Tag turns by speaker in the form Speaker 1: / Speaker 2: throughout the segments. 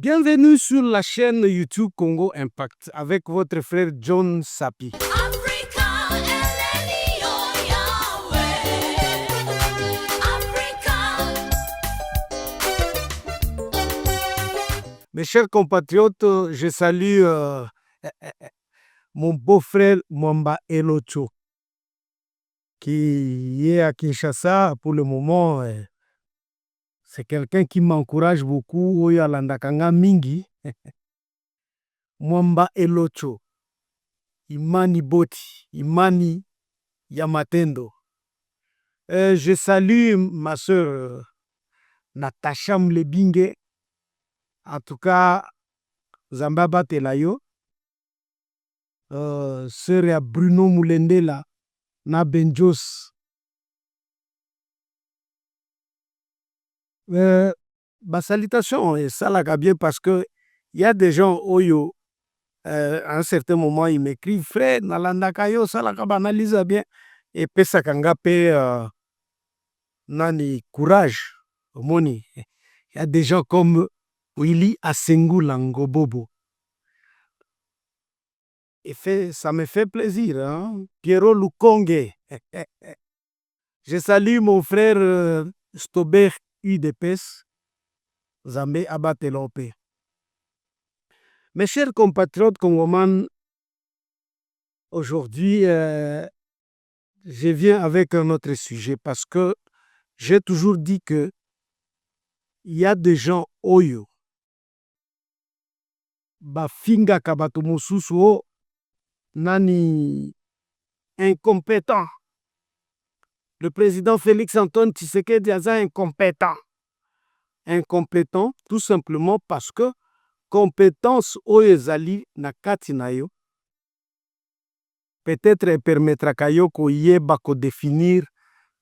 Speaker 1: Bienvenue sur la chaîne YouTube Congo Impact avec votre frère John Sapi. Mes chers compatriotes, je salue mon beau-frère Mwamba Elocho, qui est à Kinshasa pour le moment. C'est quelqu'un qui m'encourage beaucoup. Oyo alandakanga mingi. Mwamba Elocho, Imani Boti, Imani Yamatendo. Je salue ma sœur Natacha Mlebinge. En tout cas, Zambaba Telayo. Sœur ya Bruno Moulendela, na Benjos. Ma salutation est salaka bien parce que il y a des gens oyo à un certain moment ils m'écrivent frère nalandaka yo salaka banalisa bien et pesa kanga pe nani courage omoni. Il y a des gens comme Willy Asengula Ngobobo. Et ça me fait plaisir, hein? Pierrot Lukonge. Je salue mon frère Stobert UDPS, Zambé Abatelope. Mes chers compatriotes congomans, aujourd'hui, je viens avec un autre sujet parce que j'ai toujours dit que il y a des gens oyo bafinga kabato mosusu nani incompétent. Le président Félix Antoine Tshisekedi est incompétent. Incompétent tout simplement parce que compétence oyo ezali na kati na yo peut-être permettra kayo koyeba ko définir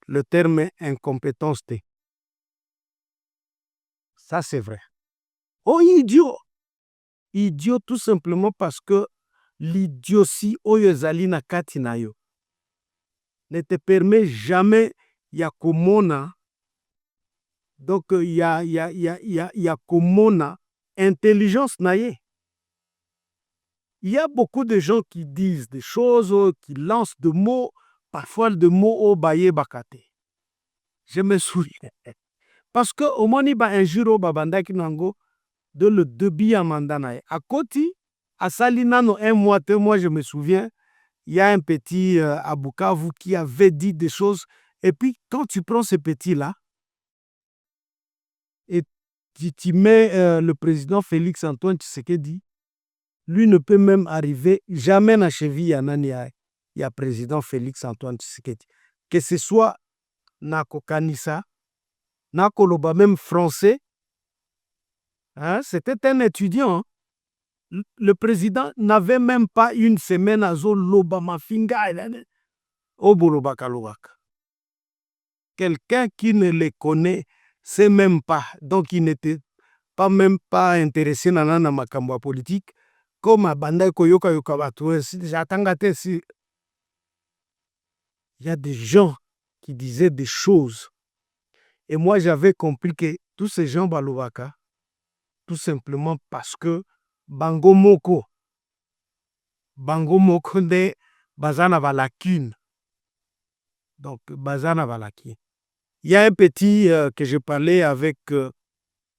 Speaker 1: le terme incompétence te. Ça c'est vrai. Oh idiot. Idiot tout simplement parce que l'idiotie oyo ezali na kati na yo ne te permet jamais ya komona. Donc ya komona intelligence naye. Il y a beaucoup de gens qui disent des choses, qui lancent des mots, parfois des mots au baye bakate. Je me souviens. Parce que au moni ba injuro babandaki nango de le début à mandanaye. À côté, à Salinano, un mois, 2 mois, je me souviens, il y a un petit à Bukavu qui avait dit des choses. Et puis, quand tu prends ce petit-là, et tu mets le président Félix Antoine Tshisekedi, lui ne peut même arriver jamais na cheville il y a président Félix Antoine Tshisekedi. Que ce soit Nako Kanisa, Nako Loba même français, hein, c'était un étudiant. Hein. Le président n'avait même pas une semaine à Loba Mafinga. Quelqu'un qui ne les connaît, c'est même pas. Donc il n'était pas même pas intéressé na makambo politique. Comme à Banda Koyoka Yokabato, j'attendais si. Il y a des gens qui disaient des choses. Et moi, j'avais compris que tous ces gens balobaka, tout simplement parce que Bango Moko de Bazana Valakine. Donc, Bazana Valakine. Il y a un petit que je parlais avec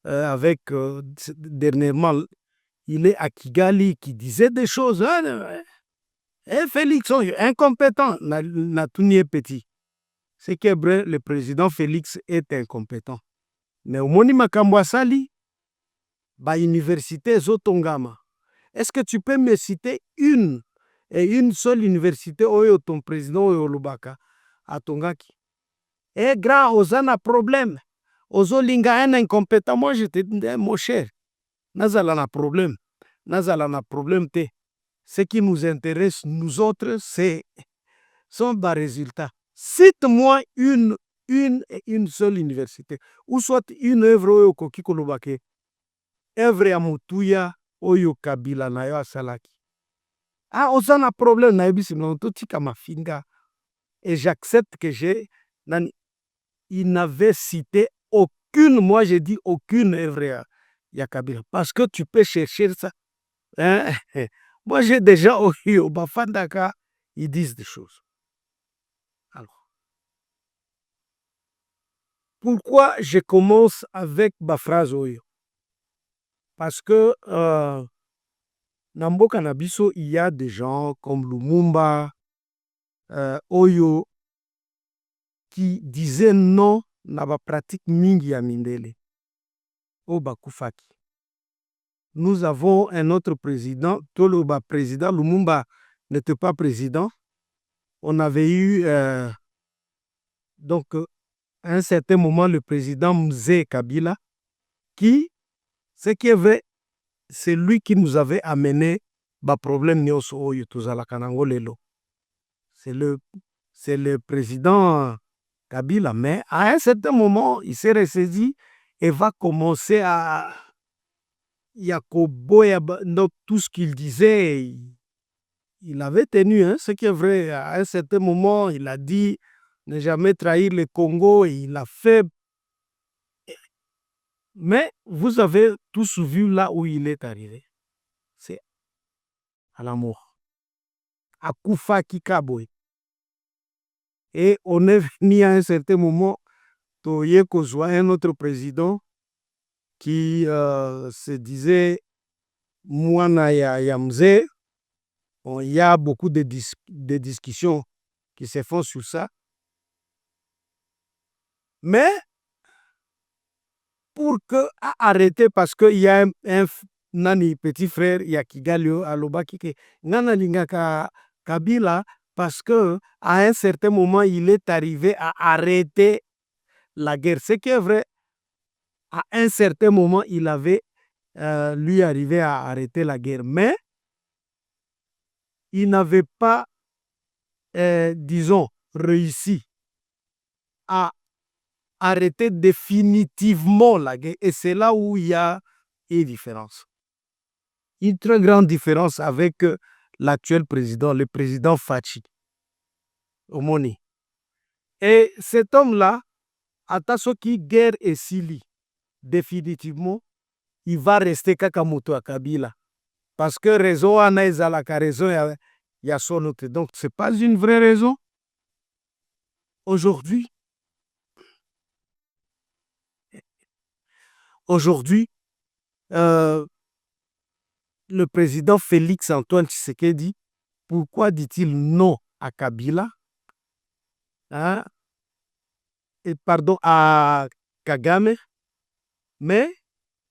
Speaker 1: dernièrement, il est à Kigali, qui disait des choses. Félix, incompétent, n'a tout nié petit. C'est que le président Félix est incompétent. Mais au Moni Makambwa Sali, ba université Zotongama. Est-ce que tu peux me citer une seule université où ton président Olubaka à Tongaki? Eh, grand, Ozana problème. Ozolinga un incompétent. Moi, je te dis, mon cher, Nazala na problème. Nazala na problème te. Ce qui nous intéresse, nous autres, sont des résultats. Cite-moi une seule université, ou soit une œuvre oyo koki kolobake, œuvre ya mutuya oyo Kabila na yo asalaki. Ah, ozana problème na yebisi na totika mafinga. Et j'accepte que il n'avait cité aucune, moi j'ai dit aucune œuvre ya Kabila. Parce que tu peux chercher ça. Hein? Moi, j'ai déjà ouï au Bafandaka, ils disent des choses. Alors, pourquoi je commence avec ma phrase Oyo? Parce que na mboka na biso, il y a des gens comme Lumumba, Oyo, qui disaient non na ba pratique mingi ya mindele o bakufaki. Nous avons un autre président, Toloba président, Lumumba n'était pas président. On avait eu donc à un certain moment le président Mzee Kabila, qui, ce qui est vrai, c'est lui qui nous avait amené ba problème nyonso oyo tozalaka nango lelo. C'est le président Kabila, mais à un certain moment, il s'est ressaisi et va commencer à Yakoboya, donc tout ce qu'il disait, il avait tenu, hein, ce qui est vrai. À un certain moment, il a dit ne jamais trahir le Congo, et il a fait. Mais vous avez tous vu là où il est arrivé. C'est à la mort. À Koufa Kikaboy. Et on est venu à un certain moment, Toye Kozwa, un autre président, qui se disait Mouana Yamze. Bon, il y a beaucoup de discussions qui se font sur ça. Mais pour que arrêter, parce qu'il y a un nani petit frère, il y a Kigalio Alobaki, Nana Lingaka Kabila, parce que à un certain moment, il est arrivé à arrêter la guerre. Ce qui est vrai, à un certain moment, il avait lui arrivé à arrêter la guerre. Mais il n'avait pas, disons, réussi à arrêter définitivement la guerre. Et c'est là où il y a une différence. Une très grande différence avec l'actuel président, le président Fachi Omoni. Et cet homme-là, Atasoki guerre et Sili, définitivement, il va rester Kakamoto à Kabila. Parce que raison anaezalaka raison il y a son autre. Donc, ce n'est pas une vraie raison. Aujourd'hui, le président Félix Antoine Tshisekedi, pourquoi dit-il non à Kabila, hein? Et pardon, à Kagame, mais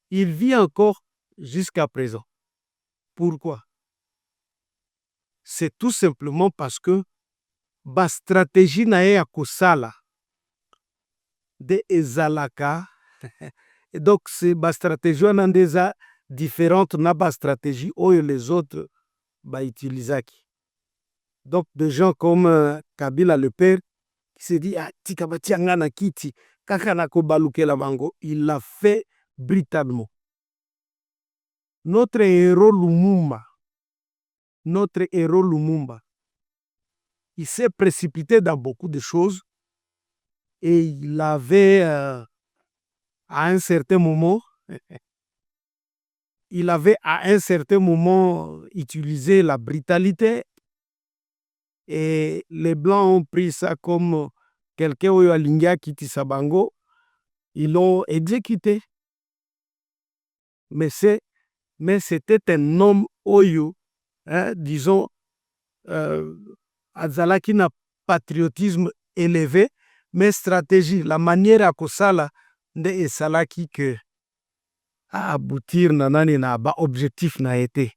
Speaker 1: il vit encore jusqu'à présent. Pourquoi? C'est tout simplement parce que la stratégie nae ya kosala de ezalaka et donc c'est la stratégie wana ndeza différente na ba stratégie oyo les autres ba utilisaki. Donc des gens comme Kabila le père qui se dit ah tika batia nga na kiti kaka na kobalukela bango, il l'a fait brutalement. Notre héros Lumumba, il s'est précipité dans beaucoup de choses et il avait à un certain moment utilisé la brutalité et les Blancs ont pris ça comme quelqu'un oyo alingi akitisa bango, ils l'ont exécuté. Mais c'était un homme oyo, hein, disons, azalaki na patriotisme élevé, mais stratégie, la manière à kosala nde esalaki que à aboutir na nani na ba objectif na été.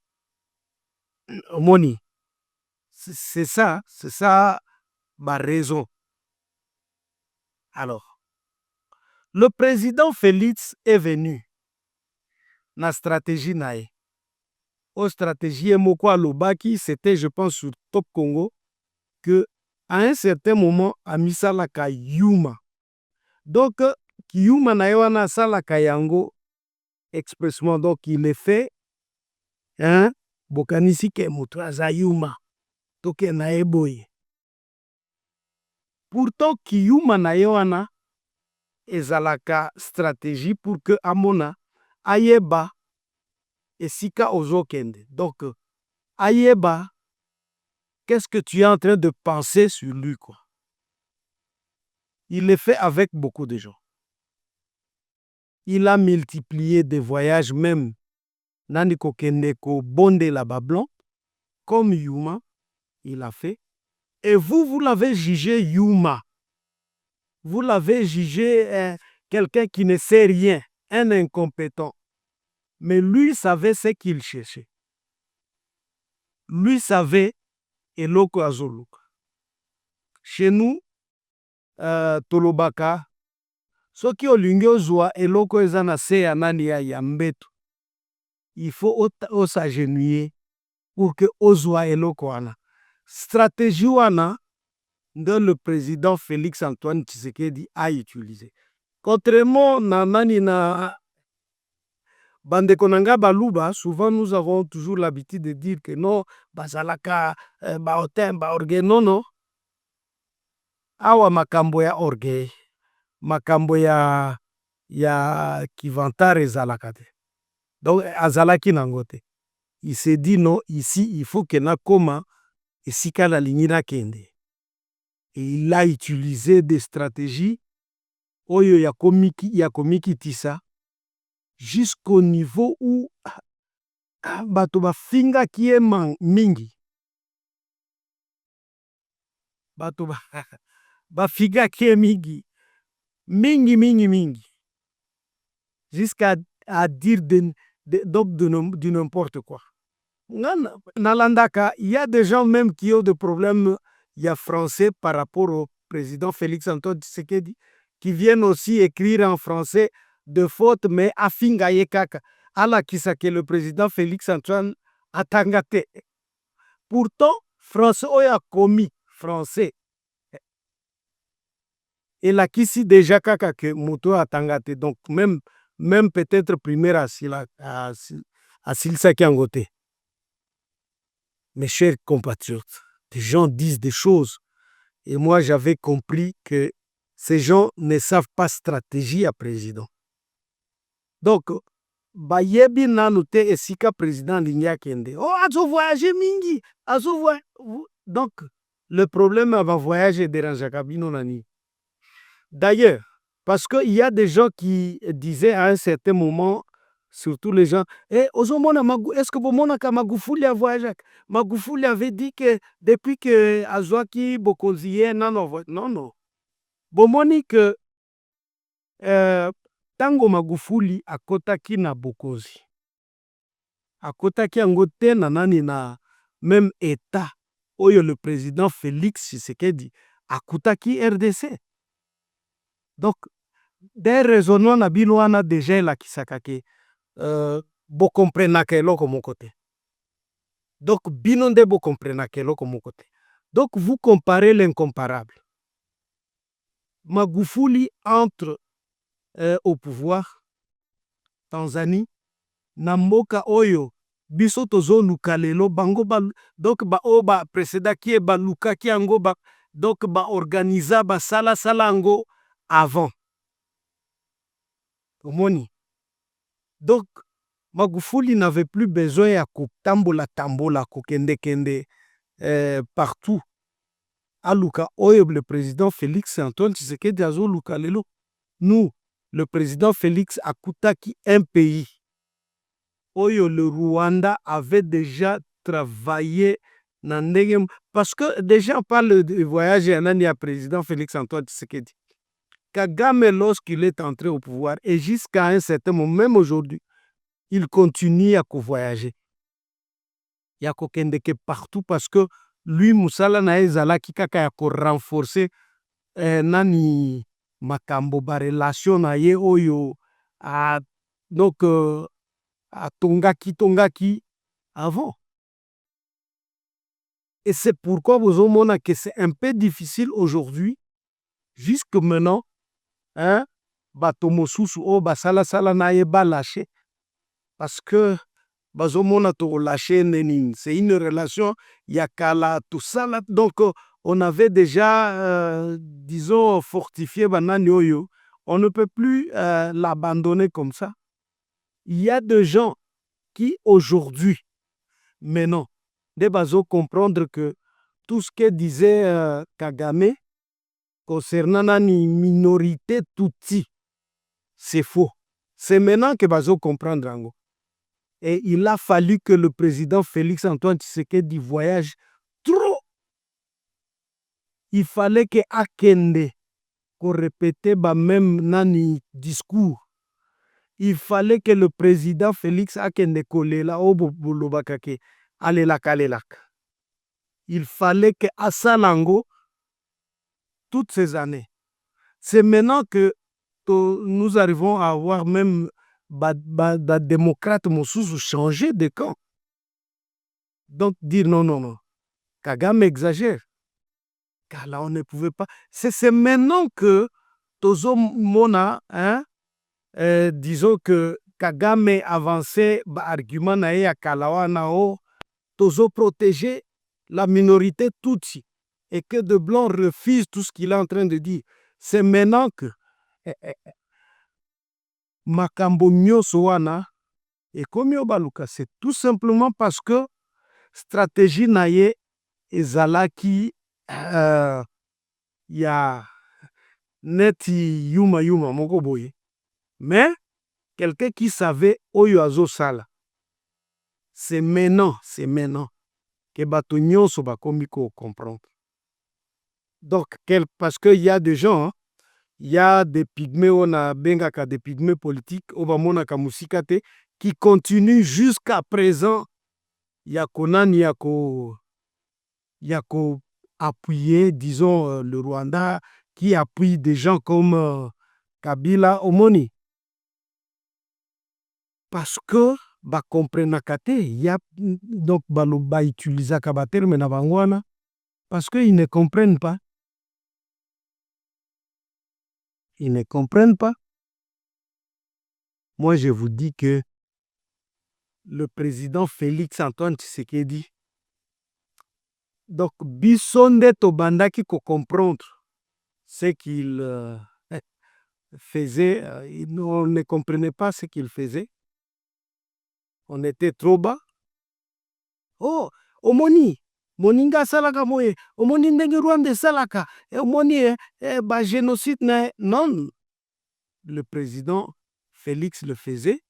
Speaker 1: Omoni, c'est ça ma raison. Alors, le président Félix est venu na stratégie nae. Au stratégie moko alobaki, c'était je pense sur Top Congo, que à un certain moment amisalaka yuma. Donc yuma na wana salaka yango expressement, donc il est fait, hein, bokanisi ke moto aza yuma toke na eboye. Pourtant kiyuma na wana ezalaka stratégie pour que amona ayeba esika ozokende. Donc, ayeba, qu'est-ce que tu es en train de penser sur lui, quoi. Il le fait avec beaucoup de gens. Il a multiplié des voyages, même nani kokende ko bonde la Babylon, comme Yuma, il a fait. Et vous l'avez jugé Yuma. Vous l'avez jugé quelqu'un qui ne sait rien, un incompétent. Mais lui savait ce qu'il cherchait. Lui savait eloko azoluka. Chez nous, tolobaka, soki olingi ozwa eloko eza na se ya nani ya mbeto, il faut s'agenouiller pour que ozwa eloko wana. Stratégie wana nde le président Félix Antoine Tshisekedi a utilisé. Contrairement na nani na bandeko nanga baluba, souvent nous avons toujours l'habitude de dire que non, bazalaka baotin, baorgueil, non, non. Awa makambo ya orgueil, makambo ya kivantare ezalaka te. Donc azalaki nango te. Il s'est dit non, ici il faut que nakoma esika nalingi nakende. Et il a utilisé des stratégies oyo ya komiki tisa jusqu'au niveau où bato bafingaki ye mingi. Bato bafingaki ye mingi. Mingi. Jusqu'à dire du n'importe quoi. Nalandaka, il y a des gens même qui ont des problèmes français par rapport au président Félix Antoine Tshisekedi, qui viennent aussi écrire en français de faute, mais afinga yekaka. Ala kisake le président Félix Antoine atangate. Pourtant, français oya commis français. Et la kisi déjà kaka que moto atangate. Donc même peut-être primaire à Silsaki Angote. Mes chers compatriotes, des gens disent des choses. Et moi, j'avais compris que ces gens ne savent pas stratégie à président. Donc, bayebi nanoute esika président linya kende. Oh, azo voyager mingi. Donc, le problème avant voyage dérange kabino nani. D'ailleurs, parce qu'il y a des gens qui disaient à un certain moment, surtout les gens, est-ce que Bomonaka Magufuli a voyagé? Magufuli avait dit que depuis que Azwaki Bokozie, non. Bomoni que Tango Magufuli akotaki na Bokozi. Akotaki angote na nani na même état. Oyo le président Félix Tshisekedi akutaki RDC. Donc, des raisonnements na bino wana déjà la kisakake. Bo comprenaka eloko mon côté. Donc, binonde bo comprenaka eloko mon côté. Donc, vous comparez l'incomparable. Magufuli entre au pouvoir, Tanzanie, Namboka Oyo, biso tozo lukalelo, bango donc ba précéda qui est baluka ki ango donc ba organisa ba sala ango avant. Omoni. Donc, Magufuli n'avait plus besoin ya tambola kokende partout. Aluka oyo le président Félix Antoine Tshisekedi azo luka lelo. Nous, le président Félix akutaki un pays. Oyo le Rwanda avait déjà travaillé parce que déjà on parle de voyage à président Félix Antoine Tshisekedi. Kagame, lorsqu'il est entré au pouvoir, et jusqu'à un certain moment, même aujourd'hui, il continue à voyager. Il y a kokendeke partout parce que lui, Moussala na ezala ki kaka ya ko renforcer nani makambo ba relation na ye oyo donc tongaki avant. Et c'est pourquoi vous avez que c'est un peu difficile aujourd'hui, jusque maintenant, bato mosusu o basala na ye ba lâché. Parce que bazomona to lâché nening, c'est une relation yakala tout ça là. Donc on avait déjà disons fortifié banani oyo, on ne peut plus l'abandonner comme ça. Il y a des gens qui aujourd'hui, maintenant, des bases comprendre que tout ce que disait Kagame concernant une minorité Tutsi, c'est faux. C'est maintenant que bazo comprendre ango. Et il a fallu que le président Félix Antoine Tshisekedi voyage trop. Il fallait que Akende qu'on répétait même nani discours. Il fallait que le président Félix Akende Kolela Obolobakake alelak alelak. Il fallait que Assalango toutes ces années. C'est maintenant que nous arrivons à avoir même des démocrates Moussous changer de camp. Donc dire non, non, non. Kagame exagère. Car là, on ne pouvait pas. C'est maintenant que Tozo Mona, hein, disons que Kagame avançait argument à Kalawa Nao, Tozo protéger la minorité Tutsi et que de Blanc refuse tout ce qu'il est en train de dire. C'est maintenant que Makambo Nyoso wana et Komio Baluka, c'est tout simplement parce que stratégie naye ezalaki ya neti yuma yuma moko boye. Mais quelqu'un qui savait oyo azo sala. C'est maintenant que bato nyonso bakomi ko comprendre. Donc parce que il y a des gens, il y a des pygmées, on a bengaka des pygmées politiques, obamonaka musika te, qui continuent jusqu'à présent. Yakonani Yako appuyer, disons, le Rwanda, qui appuie des gens comme Kabila Omoni. Parce que ba comprenaka te, ya donc ba utilisaka ba terme na bangwana parce qu'ils ne comprennent pas. Ils ne comprennent pas. Moi, je vous dis que le président Félix Antoine Tshisekedi, donc, Bissonde Tobandaki ko comprendre ce qu'il faisait. On ne comprenait pas ce qu'il faisait. On était trop bas. Oh, Omoni, Moninga Salaka Moye, Omoni Ndenge Rwanda Salaka, Omoni, génocide. Non, le président Félix le faisait,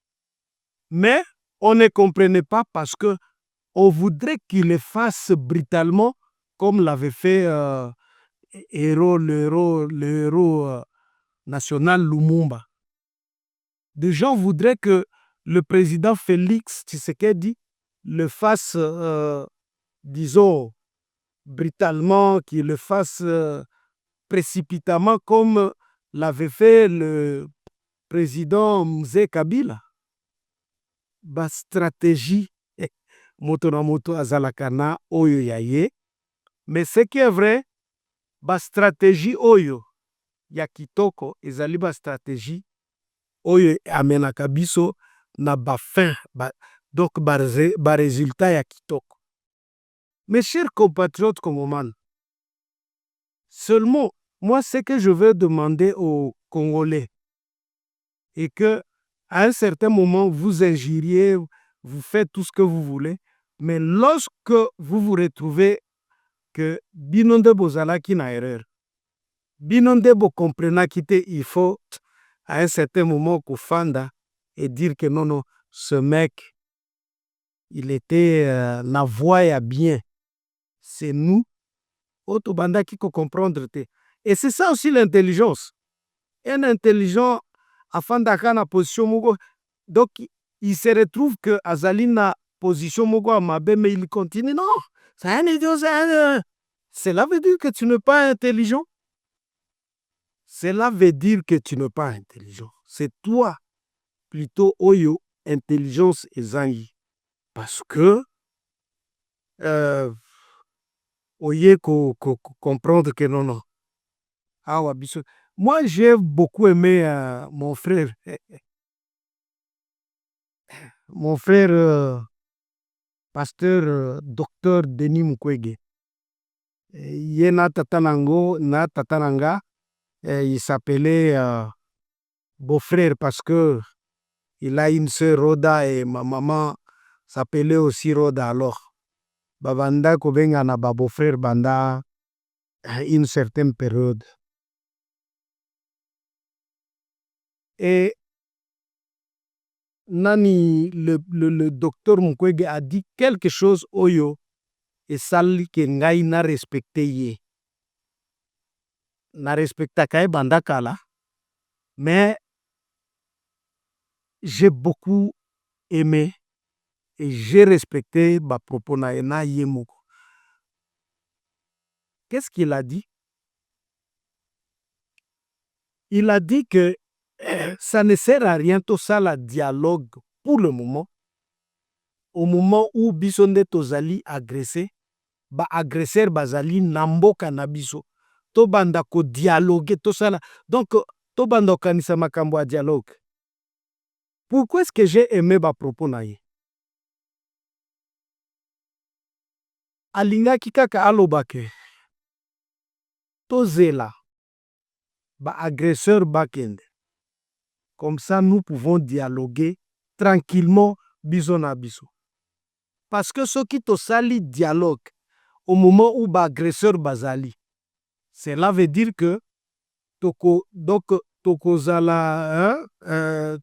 Speaker 1: mais on ne comprenait pas parce que on voudrait qu'il le fasse brutalement, comme l'avait fait le héros national Lumumba. Des gens voudraient que le président Félix Tshisekedi le fasse, disons, brutalement, qu'il le fasse précipitamment, comme l'avait fait le président Mzee Kabila. Ba stratégie moto na moto azalaka na oyo ya ye, mais ce qui est vrai, ba stratégie oyo ya kitoko ezali ba stratégie oyo amenaka biso na ba fin donc ba résultat ya kitoko. Mes chers compatriotes congomans, seulement moi ce que je veux demander aux Congolais est que à un certain moment vous injuriez, vous faites tout ce que vous voulez, mais lorsque vous vous retrouvez que binonde bozalaki na erreur, binonde bo comprenaki te, il faut à un certain moment kofanda et dire que non, non, ce mec, il était la voie ya bien. C'est nous, otobandaki ko comprendre te. Et c'est ça aussi l'intelligence. Un intelligent afandaka na position moko, donc il se retrouve que azali na position moko à mabe, mais il continue. Non, c'est un idiot, cela veut dire que tu n'es pas intelligent. Cela veut dire que tu n'es pas intelligent. C'est toi, plutôt, oyo, intelligence ezangi. Parce que, oye, comprendre que non, non. Ah, moi, j'ai beaucoup aimé mon frère. Mon frère, pasteur, docteur Denis Mukwege. Ye na tatanango, na tatananga, il s'appelait beau-frère parce que Il a une sœur Roda et ma maman s'appelait aussi Roda alors. Babanda kobengana ba beau-frère banda une certaine période. Et nani le docteur Mukwege a dit quelque chose oyo et sali ke ngai na respecté ye. Na respecta kai banda kala, mais j'ai beaucoup aimé et j'ai respecté ba propos na ena yemoko. Qu'est-ce qu'il a dit? Il a dit que ça ne sert à rien tout ça la dialogue pour le moment. Au moment où bisonde tozali agressé, ba agresseur bazali namboka na biso. To banda ko dialoguer tout ça là. Donc to banda kanisa makambo a dialogue. Pourquoi est-ce que j'ai aimé ba propos na ye? Alingaki kaka alobake. Tozela ba agresseur bakende. Comme ça nous pouvons dialoguer tranquillement biso na biso. Parce que ceux qui te sali dialogue au moment où ba agresseur bazali, cela veut dire que donc toko zala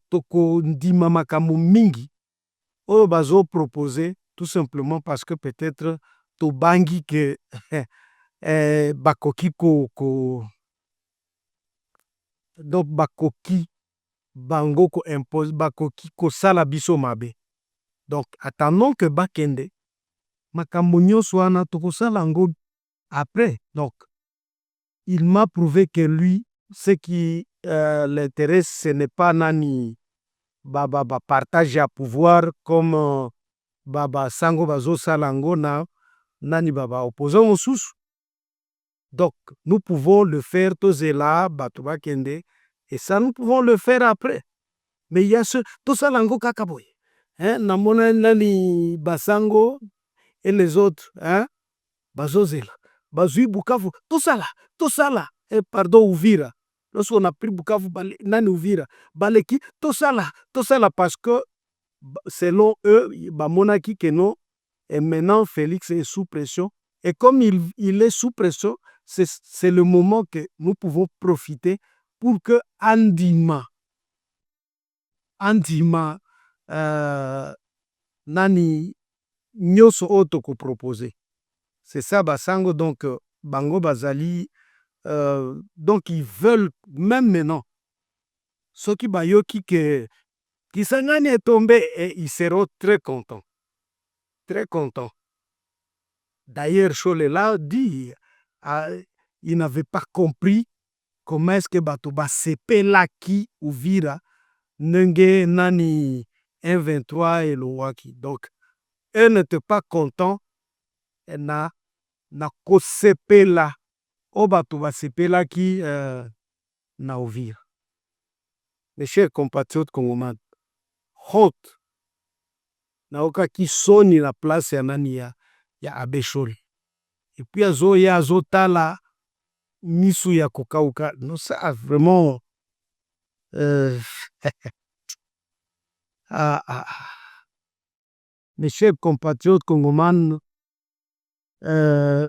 Speaker 1: toko ndima makambo mingi oyo bazo proposer tout simplement parce que peut-être to bangi que bakoki donc bakoki bango ko impose bakoki ko sala biso mabe. Donc attendons que bakende makambo nyonso wana tokosala yango après. Donc il m'a prouvé que lui ce qui l'intéresse ce n'est pas nani partage à pouvoir comme sango bazo sala yango na nani opposant mosusu. Donc nous pouvons le faire tozela bato bakende et ça nous pouvons le faire après. Mais il y a ce tosala yango kaka boye. Namona nani basango et les autres bazozela bazui Bukavu tosala pardon Uvira lorsqu'on a pris Bukavu nani Uvira baleki tosala parce que selon eux bamonaki que non et maintenant Félix est sous pression et comme il est sous pression c'est le moment que nous pouvons profiter pour que andima nani nyonso oyo toko proposer. C'est ça basango donc bango bazali donc ils veulent même maintenant ceux qui bayoki que Kisangani est tombé et ils seront très contents. Très contents. D'ailleurs, Cholela dit il n'avait pas compris comment est-ce que Batoba sepelaki Uvira Nenge Nani 1-23 et Lowaki. Donc, eux n'étaient pas contents na kosepela o Batoba sepelaki na Uvira. Mes chers compatriotes congomans, honte naokaki soni na place ya nani ya Abeshol. Et puis azoya azotala misu ya kokauka. Non, ça vraiment mes chers compatriotes congomans, la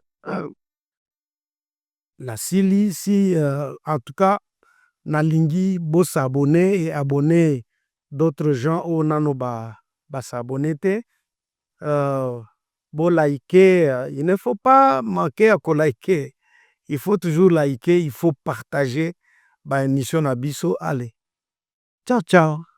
Speaker 1: sili si en tout cas nalingi bo s'abonner et abonner d'autres gens au nano ba s'abonner te bo liker, il ne faut pas manquer à liker, il faut toujours liker, il faut partager ba émission na biso. Allez, ciao ciao.